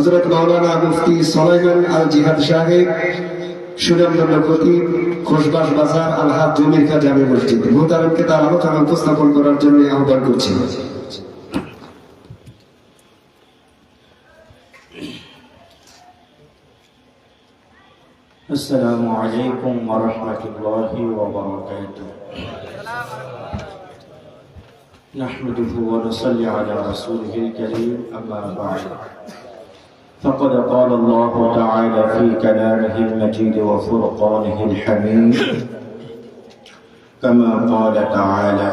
হযরত মাওলানা মুফতি সুলাইমান আল জিহাদ সাহেব, সুনামধন্য খতিব, খোসবাস বাজার আলহাজ জমির খান জামে মসজিদ, মুহতারামকে তার আলোচনা উপস্থাপন করার জন্য আহ্বান করছি। السلام عليكم ورحمة الله وبركاته. نحمده ونصلي على رسوله الكريم، أما بعد، فقد قال الله تعالى في كلامه المجيد وفرقانه الحميد، كما قال تعالى: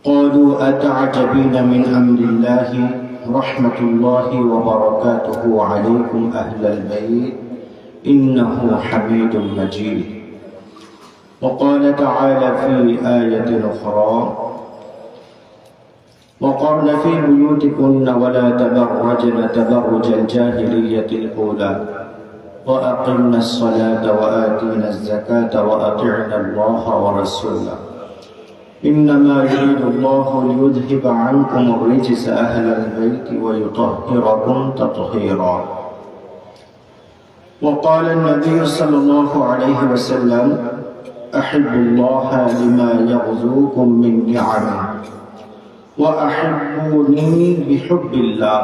قالوا أتعجبين من أمر الله رحمة الله وبركاته عليكم أهل البيت إنه حميد مجيد. وقال تعالى في آية أخرى: وقرن في بيوتكن ولا تبرجن تبرج الجاهلية الأولى وأقمنا الصلاة وآتينا الزكاة وأطعنا الله ورسوله إنما يريد الله ليذهب عنكم الرجس أهل البيت ويطهركم تطهيرا. وقال النبي صلى الله عليه وسلم: أحب الله لما يغزوكم من نعمه وأحبوني بحب الله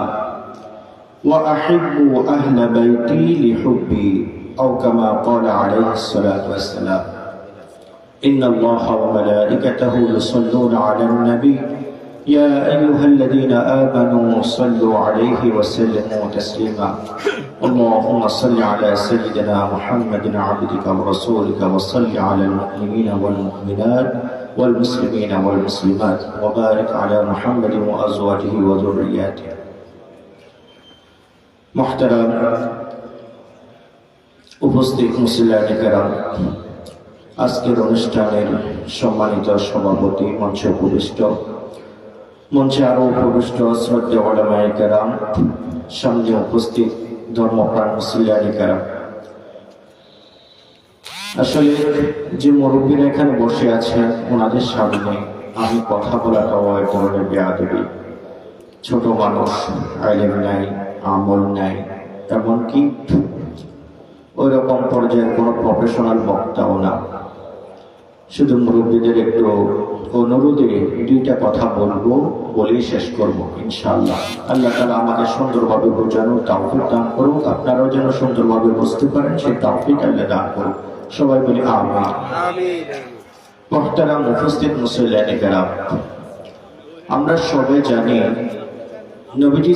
وأحبوا أهل بيتي لحبي، أو كما قال عليه الصلاة والسلام. إن الله وملائكته يصلون على النبي يا أيها الذين آمنوا صلوا عليه وسلموا تسليما. اللهم صل على سيدنا محمد عبدك ورسولك، وصل على المؤمنين والمؤمنات والمسلمين والمسلمات، وبارك على محمد وأزواجه وذرياته. محترم উপস্থিত মুসলিয়ানে কেরাম, আজকের অনুষ্ঠানের সম্মানিত সভাপতি, মঞ্চে উপবিষ্ট, মঞ্চে আরো উপবিষ্ট শ্রদ্ধেয় উলামায়ে কেরাম, সামনে উপস্থিত ধর্মপ্রাণ মুসলিয়ানে কেরাম, আসলে যে মুরব্বীরা এখানে বসে আছেন ওনাদের সামনে আমি কথা বলাটাও এক ধরনের বেয়াদবি। ছোট মানুষ, আইলেম নাই, আমল নাই, এমনকি ওই রকম পর্যায়ের কোনো প্রফেশনাল বক্তাও না। শুধু মুরব্বীদের একটু অনুরোধে দুইটা কথা বলবো, বলেই শেষ করব ইনশাআল্লাহ। আল্লাহ তাআলা আমাকে সুন্দরভাবে বোঝানোর তৌফিক দান করুক, আপনারাও যেন সুন্দরভাবে বুঝতে পারেন সেই তৌফিক আল্লাহ দান করুক। সবাই বলি আমিন। মুহতারাম উপস্থিত মুসলিয়ানে কেরাম, আমরা সবাই জানি নবীজি